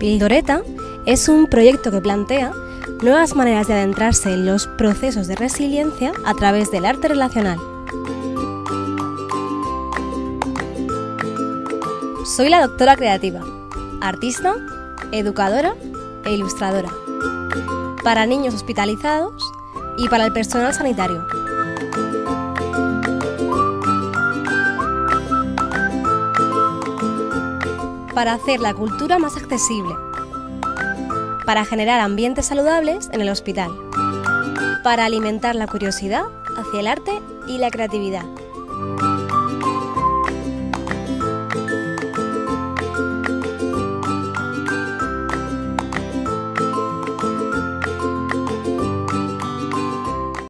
Pildoreta es un proyecto que plantea nuevas maneras de adentrarse en los procesos de resiliencia a través del arte relacional. Soy la doctora creativa, artista, educadora e ilustradora, para niños hospitalizados y para el personal sanitario. Para hacer la cultura más accesible, para generar ambientes saludables en el hospital, para alimentar la curiosidad hacia el arte y la creatividad.